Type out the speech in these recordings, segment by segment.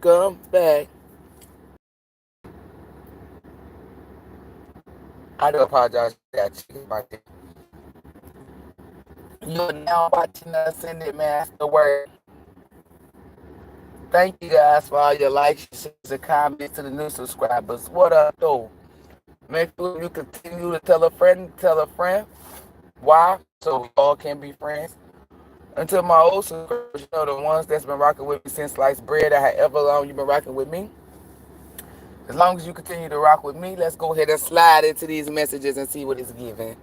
Welcome back. I do apologize for that chicken right there. You are now watching the Ascended Master Work. Thank you guys for all your likes, shares, and comments to the new subscribers. What up, though? Make sure you continue to tell a friend, Why? So we all can be friends. Until my old subscribers, the ones that's been rocking with me since sliced bread, or however long you've been rocking with me. As long as you continue to rock with me, let's go ahead and slide into these messages and see what it's giving.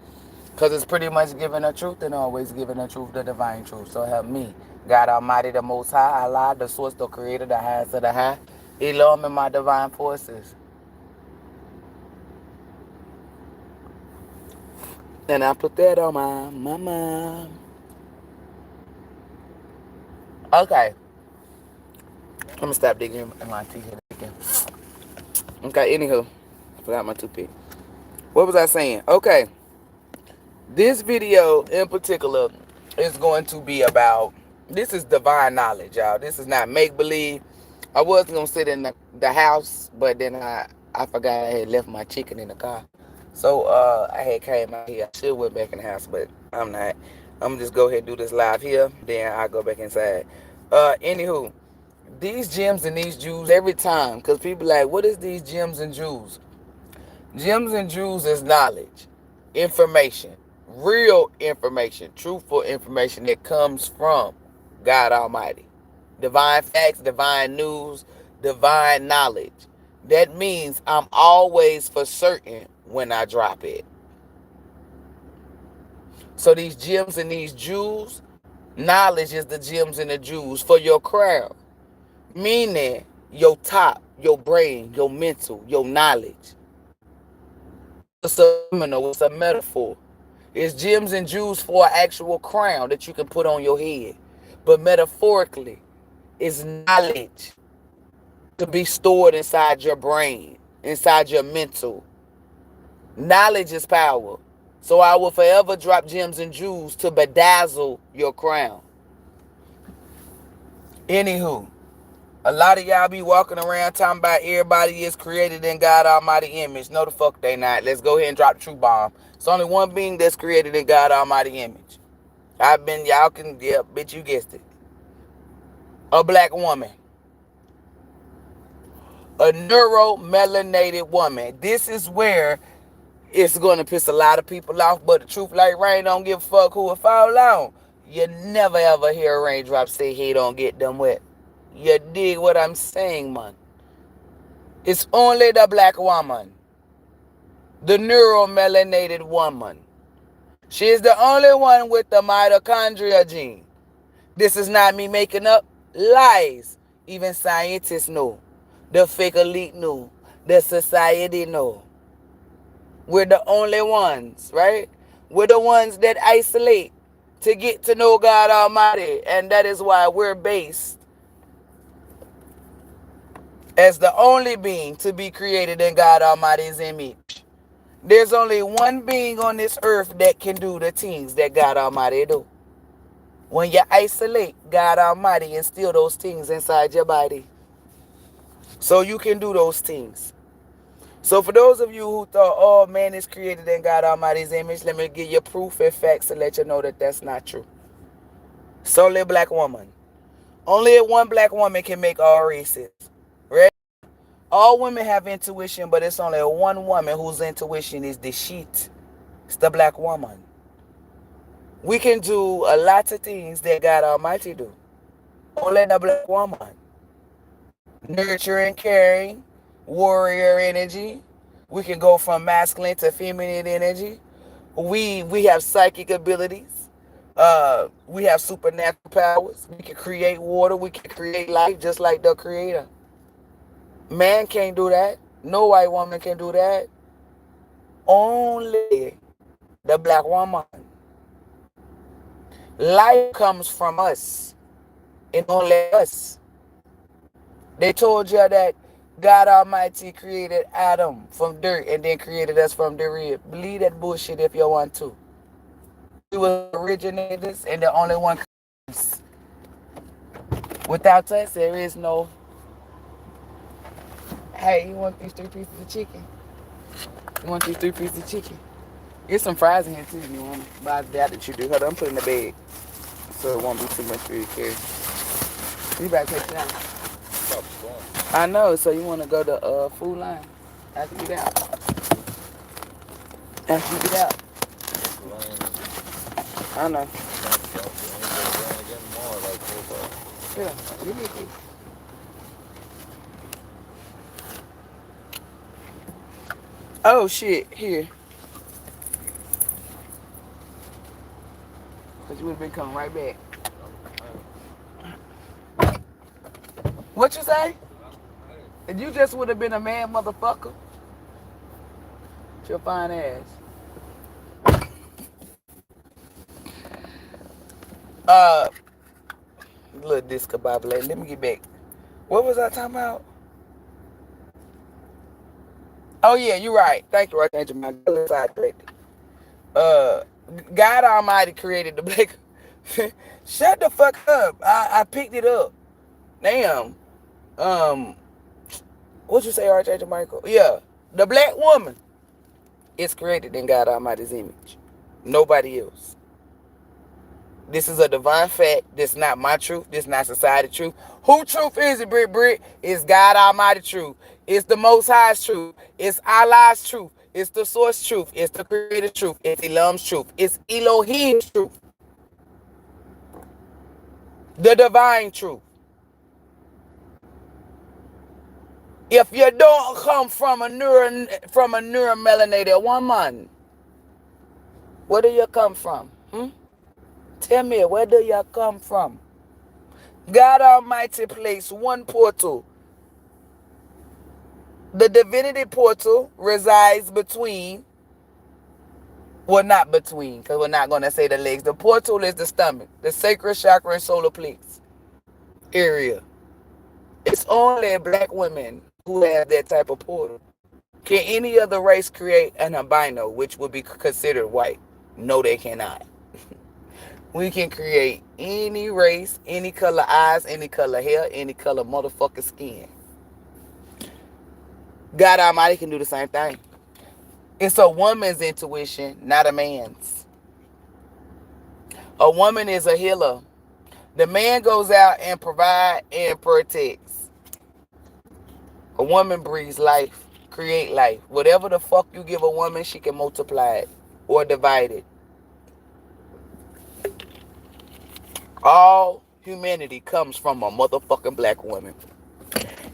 Because it's pretty much giving the truth and always giving the truth, the divine truth. So help me, God Almighty, the Most High, Allah, the Source, the Creator, the highest of the high, ELOHYM, and my divine forces. And I put that on my mama. Okay. I'm going to stop digging in my teeth again. Okay, anywho. I forgot my toothpick. What was I saying? Okay. This video in particular is going to be about, this is divine knowledge, y'all. This is not make-believe. I was going to sit in the house, but then I forgot I had left my chicken in the car. So I had came out here. I should went back in the house, but I'm not. I'm going to just go ahead and do this live here. Then I'll go back inside. Anywho, these gems and these jewels every time, because people like, what is these gems and jewels? Gems and jewels is knowledge, information, real information, truthful information that comes from God Almighty. Divine facts, divine news, divine knowledge. That means I'm always for certain when I drop it. So these gems and these jewels, knowledge is the gems and the jewels for your crown. Meaning your top, your brain, your mental, your knowledge. It's a subliminal, it's a metaphor. It's gems and jewels for an actual crown that you can put on your head. But metaphorically, it's knowledge to be stored inside your brain, inside your mental. Knowledge is power. So I will forever drop gems and jewels to bedazzle your crown. Anywho, a lot of y'all be walking around talking about everybody is created in God Almighty image. No, the fuck they not. Let's go ahead and drop the truth bomb. It's only one being that's created in God Almighty image. Y'all can, yeah, bitch, you guessed it. A black woman. A neuromelanated woman. This is where it's going to piss a lot of people off, but the truth like rain don't give a fuck who it fall on. You never ever hear a raindrop say he don't get them wet. You dig what I'm saying, man? It's only the black woman. The neuromelanated woman. She is the only one with the mitochondria gene. This is not me making up lies. Even scientists know. The fake elite know. The society know. We're the only ones, right? We're the ones that isolate to get to know God Almighty. And that is why we're based as the only being to be created in God Almighty's image. There's only one being on this earth that can do the things that God Almighty do. When you isolate God Almighty, instill those things inside your body. So you can do those things. So for those of you who thought, oh, man is created in God Almighty's image, let me give you proof and facts to let you know that that's not true. It's only a black woman. Only one black woman can make all races. Right? All women have intuition, but it's only one woman whose intuition is the shit. It's the black woman. We can do a lot of things that God Almighty do. Only the black woman. Nurturing, caring, warrior energy. We can go from masculine to feminine energy. We have psychic abilities. We have supernatural powers. We can create water. We can create life just like the Creator. Man can't do that. No white woman can do that. Only the black woman. Life comes from us and only us. They told you that God Almighty created Adam from dirt and then created us from the rib. Believe that bullshit if you want to. We were originators and the only one. Without us, there is no Hey, you want these 3 pieces of chicken? You want these 3 pieces of chicken? There's some fries in here too if you want them. But I doubt that you do. Hold on, I'm putting in the bag. So it won't be too much for you to carry. You better take it out. I know, so you want to go to Food Line after you get out. After you get out. I know. Yeah, you need to. Oh shit, here. Cause you would have been coming right back. What you say? You just would have been a man, motherfucker. With your fine ass. Little discombobulated. Let me get back. What was I talking about? Oh yeah, you're right. Thank you, right. Thank you, my good side directed. God Almighty created the black. Shut the fuck up. I picked it up. Damn. What you say, Archangel Michael? Yeah. The black woman is created in God Almighty's image. Nobody else. This is a divine fact. This is not my truth. This is not society truth. Who truth is it, Brit? It's God Almighty truth. It's the Most High's truth. It's Allah's truth. It's the source truth. It's the creator truth. It's ELOHYM's truth. It's ELOHYM's truth. The divine truth. If you don't come from a neuromelanated woman, where do you come from? Tell me, where do you come from? God Almighty placed one portal. The divinity portal resides between, well, not between, because we're not going to say the legs. The portal is the stomach, the sacral chakra and solar plex area. It's only black women who have that type of portal. Can any other race create an albino, which would be considered white? No, they cannot. We can create any race, any color eyes, any color hair, any color motherfucking skin. God Almighty can do the same thing. It's a woman's intuition, not a man's. A woman is a healer. The man goes out and provides and protects. A woman breathes life, create life. Whatever the fuck you give a woman, she can multiply it or divide it. All humanity comes from a motherfucking black woman.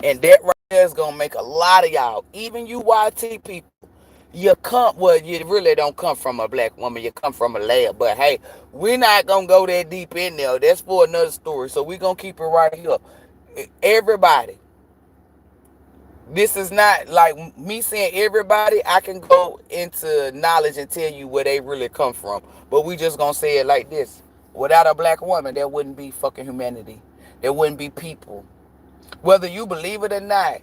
And that right there is going to make a lot of y'all, even you YT people, you really don't come from a black woman. You come from a lab. But hey, we're not going to go that deep in there. That's for another story. So we're going to keep it right here. Everybody. This is not like me saying everybody. I can go into knowledge and tell you where they really come from. But we just going to say it like this. Without a black woman, there wouldn't be fucking humanity. There wouldn't be people. Whether you believe it or not,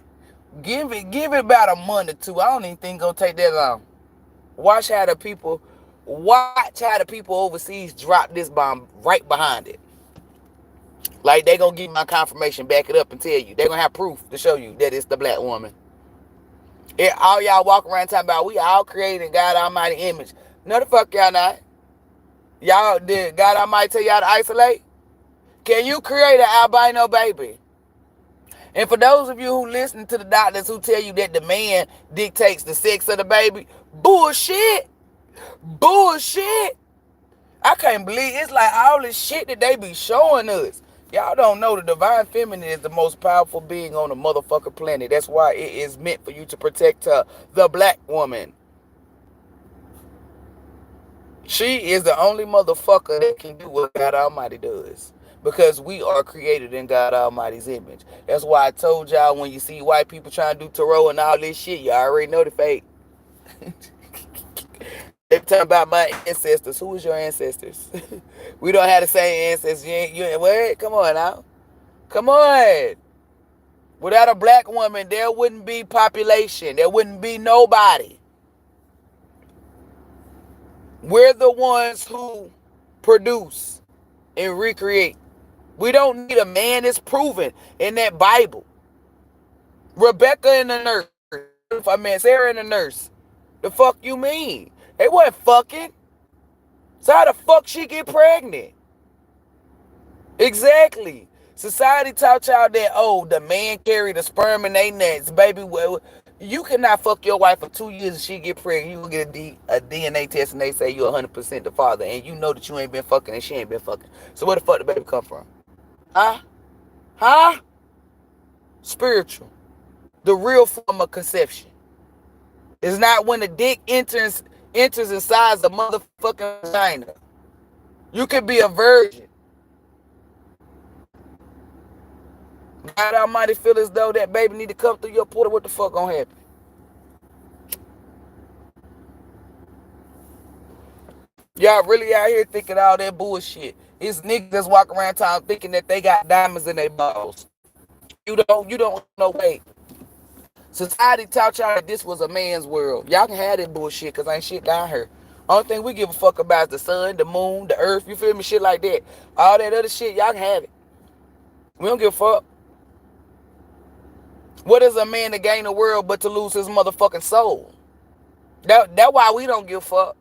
give it about a month or two. I don't even think it's gonna take that long. Watch how the people overseas drop this bomb right behind it. Like they gonna give my confirmation, back it up and tell you. They're gonna have proof to show you that it's the black woman. All y'all walk around talking about we all created in God Almighty image. No the fuck y'all not. Y'all did God Almighty tell y'all to isolate? Can you create an albino baby? And for those of you who listen to the doctors who tell you that the man dictates the sex of the baby, bullshit. Bullshit. I can't believe it's like all this shit that they be showing us. Y'all don't know the divine feminine is the most powerful being on the motherfucking planet. That's why it is meant for you to protect her, the black woman. She is the only motherfucker that can do what God Almighty does. Because we are created in God Almighty's image. That's why I told y'all when you see white people trying to do tarot and all this shit, you already know the fake. They talking about my ancestors. Who is your ancestors? We don't have the same ancestors. What? Come on now. Come on. Without a black woman, there wouldn't be population. There wouldn't be nobody. We're the ones who produce and recreate. We don't need a man. It's proven in that Bible. Rebecca and the nurse. I mean, Sarah and the nurse. The fuck you mean? They wasn't fucking. So how the fuck she get pregnant? Exactly. Society taught y'all that, oh, the man carry the sperm in they nuts, baby. Well, you cannot fuck your wife for 2 years and she get pregnant. You will get a DNA test and they say you're 100% the father, and you know that you ain't been fucking and she ain't been fucking. So where the fuck the baby come from? Huh? Huh? Spiritual. The real form of conception. It's not when the dick enters inside the motherfucking vagina. You could be a virgin. God Almighty feel as though that baby need to come through your portal. What the fuck gonna happen? Y'all really out here thinking all that bullshit. It's niggas that's walking around town thinking that they got diamonds in their balls. You don't know. Wait. Society taught y'all that this was a man's world. Y'all can have that bullshit because ain't shit down here. Only thing we give a fuck about is the sun, the moon, the earth, you feel me? Shit like that. All that other shit, y'all can have it. We don't give a fuck. What is a man to gain the world but to lose his motherfucking soul? That's why we don't give a fuck.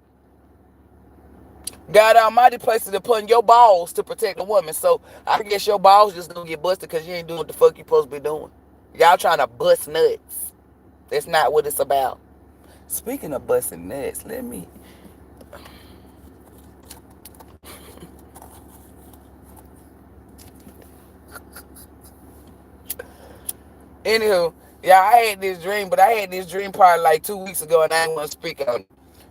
God Almighty placed it upon your balls to protect a woman. So I guess your balls just gonna get busted because you ain't doing what the fuck you supposed to be doing. Y'all trying to bust nuts. That's not what it's about. Speaking of busting nuts, let me... Anywho, yeah, I had this dream, but I had this dream probably like 2 weeks ago, and I didn't want to speak on it.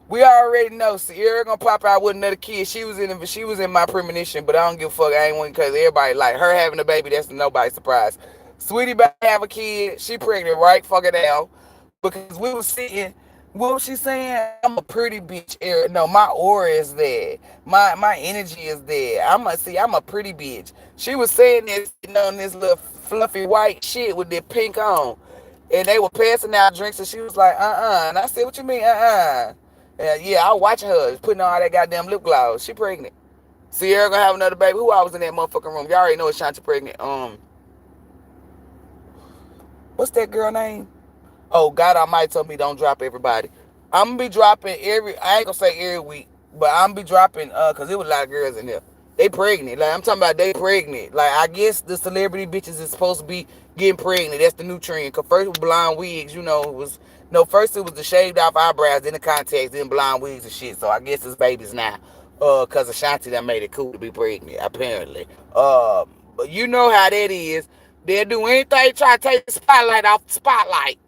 We already know Sierra gonna pop out with another kid. She was in my premonition, but I don't give a fuck. I ain't want because everybody like her having a baby. That's nobody's surprise. Sweetie about to have a kid. She pregnant right fucking now because we was sitting. What was she saying? I'm a pretty bitch. No, my aura is there. My energy is there. I'm a pretty bitch. She was saying this, on this little fluffy white shit with the pink on. And they were passing out drinks and she was like, And I said, what you mean, yeah, I was watching her putting on all that goddamn lip gloss. She pregnant. Sierra gonna have another baby. Who I was in that motherfucking room? Y'all already know Ashanti pregnant. What's that girl name? Oh, God Almighty told me don't drop everybody. I'm gonna be dropping I ain't gonna say every week, but I'm gonna be dropping, cause it was a lot of girls in there. They pregnant. Like, I'm talking about they pregnant. Like, I guess the celebrity bitches is supposed to be getting pregnant. That's the new trend. Cause first with blonde wigs, first it was the shaved off eyebrows, then the contacts, then blonde wigs and shit. So I guess it's babies now. Cause Ashanti that made it cool to be pregnant, apparently. But you know how that is. They'll do anything to try to take the spotlight off the spotlight.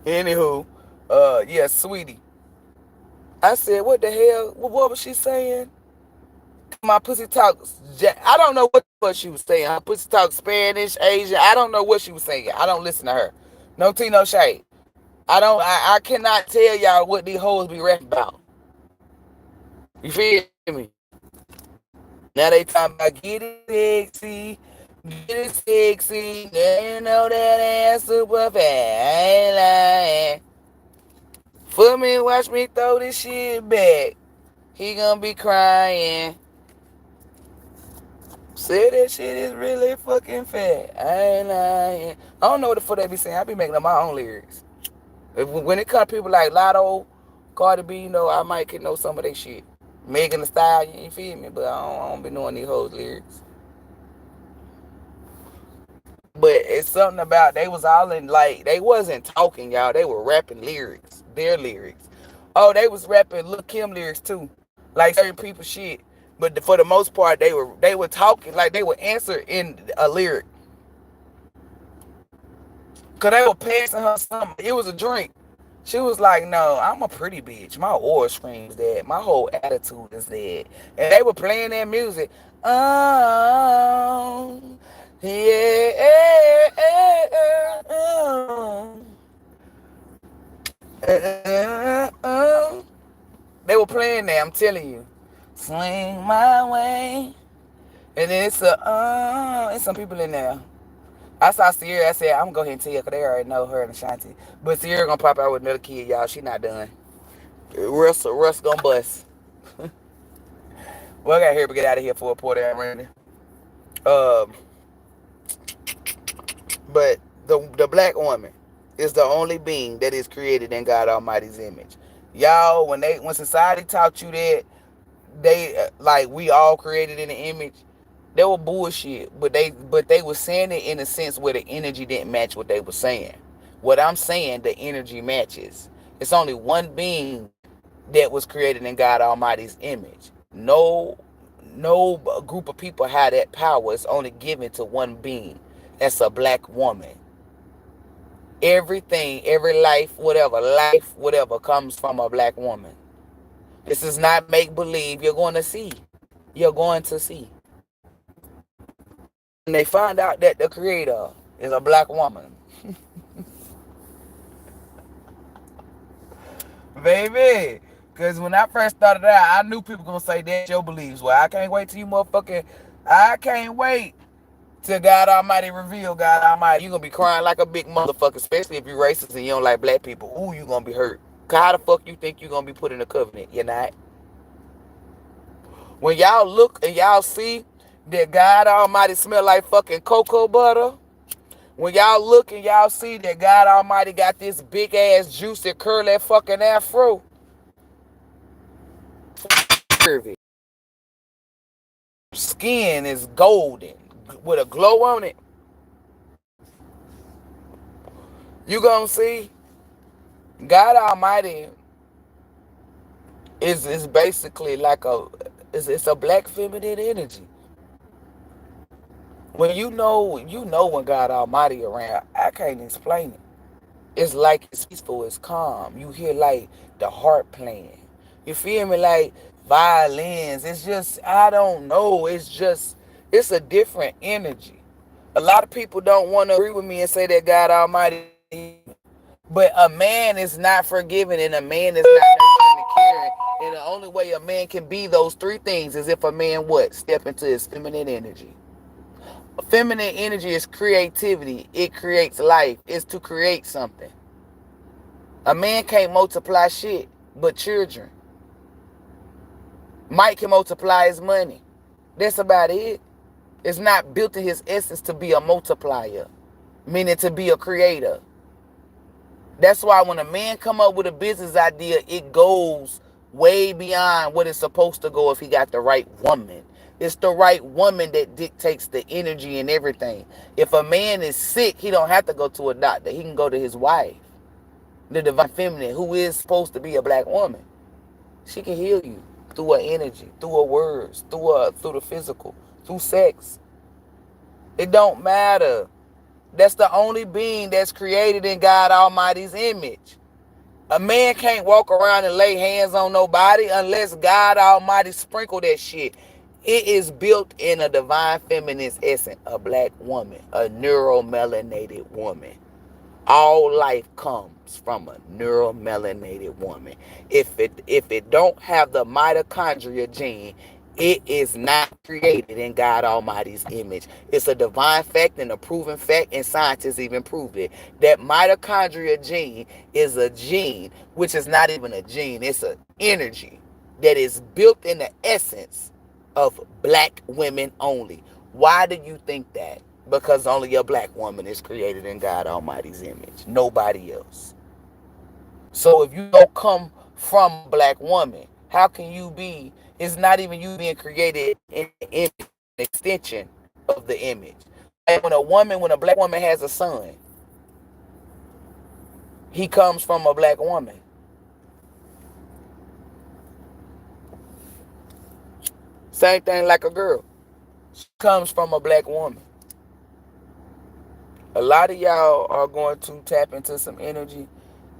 Anywho, yeah, sweetie. I said, what the hell? What was she saying? My pussy talks. I don't know what she was saying. Her pussy talks Spanish, Asian. I don't know what she was saying. I don't listen to her. No tea, no shade. I cannot tell y'all what these hoes be rapping about. You feel me? Now they talking about get it sexy. Get it sexy. They know that ass super fat. I ain't lying. For me, watch me throw this shit back. He gonna be crying. Say that shit is really fucking fat. I ain't lying. I don't know what the fuck they be saying. I be making up my own lyrics. When it comes to people like Lotto, Cardi B, I might could know some of that shit. Megan Thee Stallion, you feel me? But I don't be knowing these hoes lyrics. But it's something about they was all in, like, they wasn't talking, y'all. They were rapping lyrics. Their lyrics. Oh, they was rapping Lil' Kim lyrics too. Like certain people shit. But for the most part, they were talking, like they would answer in a lyric. Cause they were passing her something. It was a drink. She was like, no, I'm a pretty bitch. My aura screams that. My whole attitude is that. And they were playing that music. Oh, yeah. They were playing that, I'm telling you. Swing my way. And then it's some people in there. I saw Sierra. I said, I'm going to go ahead and tell you because they already know her and Ashanti. But Sierra going to pop out with another kid, y'all. She not done. Russ going to bust. Well, I got here to get out of here for a port down, Randy. But the black woman is the only being that is created in God Almighty's image. Y'all, when society taught you that they like we all created in the image, they were bullshit. But they were saying it in a sense where the energy didn't match what they were saying. What I'm saying, the energy matches. It's only one being that was created in God Almighty's image. No group of people had that power. It's only given to one being. That's a black woman. Everything, every life, whatever comes from a black woman. This is not make believe. You're going to see. You're going to see. And they find out that the creator is a black woman. Baby. Because when I first started out, I knew people going to say that's your beliefs. Well, I can't wait till you motherfucking. I can't wait till God Almighty reveal God Almighty. You're going to be crying like a big motherfucker, especially if you're racist and you don't like black people. Ooh, you're going to be hurt. How the fuck you think you're going to be put in a covenant? You're not. When y'all look and y'all see that God Almighty smell like fucking cocoa butter, when y'all look and y'all see that God Almighty got this big ass juicy curly fucking afro, skin is golden with a glow on it, you gonna see God Almighty is basically like it's a black feminine energy. When you know when God Almighty around, I can't explain it. It's like it's peaceful, it's calm. You hear like the harp playing. You feel me? Like violins. It's just, I don't know. It's a different energy. A lot of people don't want to agree with me and say that God Almighty, but a man is not forgiving and a man is not nurturing and caring. And the only way a man can be those three things is if a man what? Step into his feminine energy. Feminine energy is creativity. It creates life. It's to create something. A man can't multiply shit but children. Mike can multiply his money. That's about it. It's not built in his essence to be a multiplier, meaning to be a creator. That's why when a man come up with a business idea, it goes way beyond what it's supposed to go if he got the right woman. It's the right woman that dictates the energy and everything. If a man is sick, he don't have to go to a doctor. He can go to his wife, the divine feminine, who is supposed to be a black woman. She can heal you through her energy, through her words, through the physical, through sex. It don't matter. That's the only being that's created in God Almighty's image. A man can't walk around and lay hands on nobody unless God Almighty sprinkle that shit. It is built in a divine feminine's essence, a black woman, a neuromelanated woman. All life comes from a neuromelanated woman. If it don't have the mitochondria gene, it is not created in God Almighty's image. It's a divine fact and a proven fact, and scientists even proved it. That mitochondria gene is a gene, which is not even a gene. It's an energy that is built in the essence of black women only. Why do you think that? Because only a black woman is created in God Almighty's image. Nobody else. So if you don't come from a black woman, how can you be? It's not even you being created in the image, an extension of the image. And when a black woman has a son, he comes from a black woman. Same thing like a girl. She comes from a black woman. A lot of y'all are going to tap into some energy.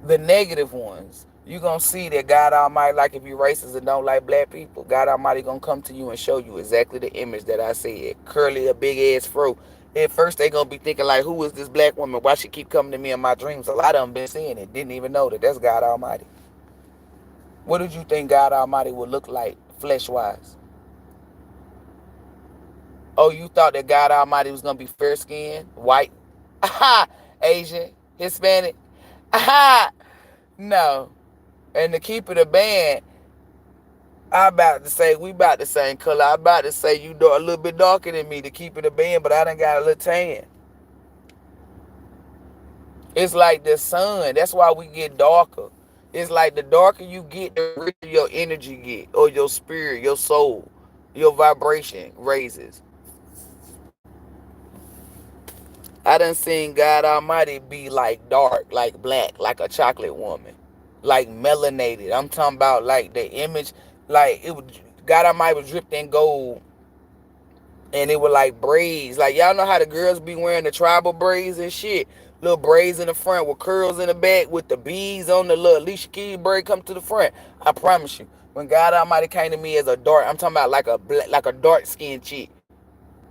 The negative ones, you're going to see that God Almighty, like if you're racist and don't like black people, God Almighty going to come to you and show you exactly the image that I said. Curly, a big ass fro. At first, they going to be thinking like, who is this black woman? Why she keep coming to me in my dreams? A lot of them been seeing it. Didn't even know that. That's God Almighty. What did you think God Almighty would look like flesh-wise? Oh, you thought that God Almighty was going to be fair-skinned, white, Asian, Hispanic? No. And to keep it a band, I about to say we about the same color. I about to say you a little bit darker than me to keep it a band, but I done got a little tan. It's like the sun. That's why we get darker. It's like the darker you get, the richer your energy get, or your spirit, your soul, your vibration raises. I done seen God Almighty be like dark, like black, like a chocolate woman, like melanated. I'm talking about like the image, like it would. God Almighty was dripped in gold, and it was like braids. Like y'all know how the girls be wearing the tribal braids and shit. Little braids in the front with curls in the back with the beads on the little Alicia Keys braid come to the front. I promise you, when God Almighty came to me as a dark, I'm talking about like a black, like a dark skinned chick.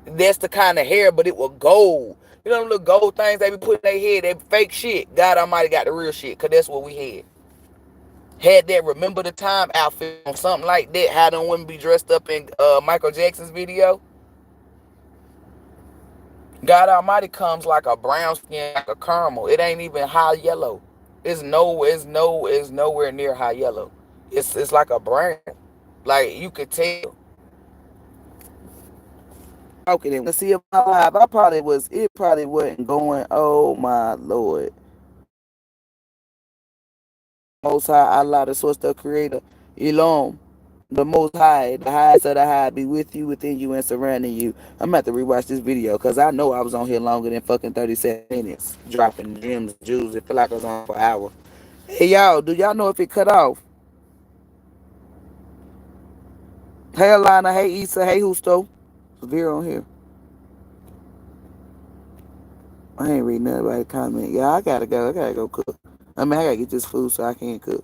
That's the kind of hair, but it was gold. You know them little gold things they be putting in their head, they fake shit. God Almighty got the real shit, cause that's what we had. Had that remember the time outfit on something like that. How them women be dressed up in Michael Jackson's video. God Almighty comes like a brown skin, like a caramel. It ain't even high yellow. It's nowhere near high yellow. It's like a brown. Like you could tell. Okay, then let's see if my live. It probably wasn't going. Oh my Lord. Most High, Allah, the source, the creator, ELOHYM, the Most High, the highest of the high, be with you, within you, and surrounding you. I'm about to rewatch this video because I know I was on here longer than fucking 37 minutes, dropping gems, jewels. It feel like I was on for an hour. Hey, y'all, do y'all know if it cut off? Hey, Alana, hey, Issa, hey, Husto. Severe on here. I ain't reading nothing about the comment. Yeah, I gotta go cook. I mean, I gotta get this food so I can cook.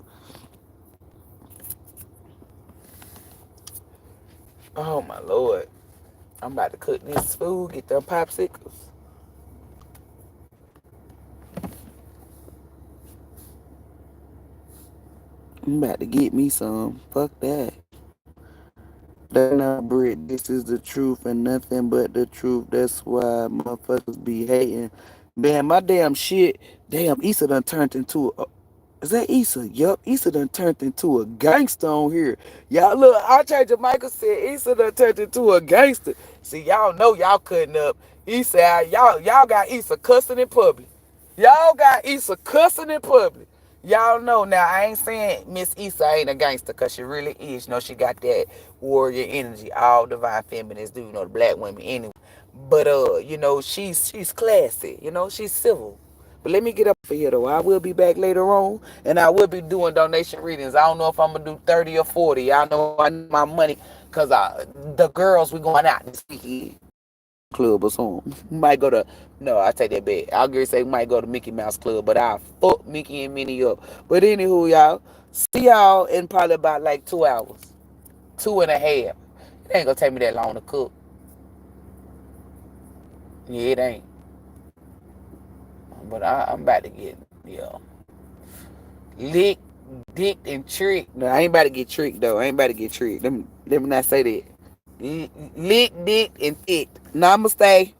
Oh, my Lord. I'm about to cook this food, get them popsicles. I'm about to get me some. Fuck that. That's not bread. This is the truth and nothing but the truth. That's why motherfuckers be hating. Man, my damn shit. Damn, Issa done turned into a... Is that Issa? Yup. Issa done turned into a gangster on here. Y'all look, Archangel Michael said Issa done turned into a gangster. See, y'all know y'all cutting up. He said, y'all got Issa cussing in public. Y'all got Issa cussing in public. Y'all know now, I ain't saying Miss Issa ain't a gangster, because she really is. You know, she got that warrior energy. All divine feminists do, you know, the black women anyway. But, you know, she's classy. You know, she's civil. But let me get up for here, though. I will be back later on, and I will be doing donation readings. I don't know if I'm going to do 30 or 40. Y'all know I need my money, because the girls, we going out this weekend. Club or something. Might go to, no, I take that back. I'll say we might go to Mickey Mouse Club, but I'll fuck Mickey and Minnie up. But anywho, y'all, see y'all in probably about like 2 hours. 2.5. It ain't gonna take me that long to cook. Yeah, it ain't. But I'm about to get, licked, dicked, and tricked. No, I ain't about to get tricked, though. I ain't about to get tricked. Let me not say that. Licked, dicked, and ticked. Namaste.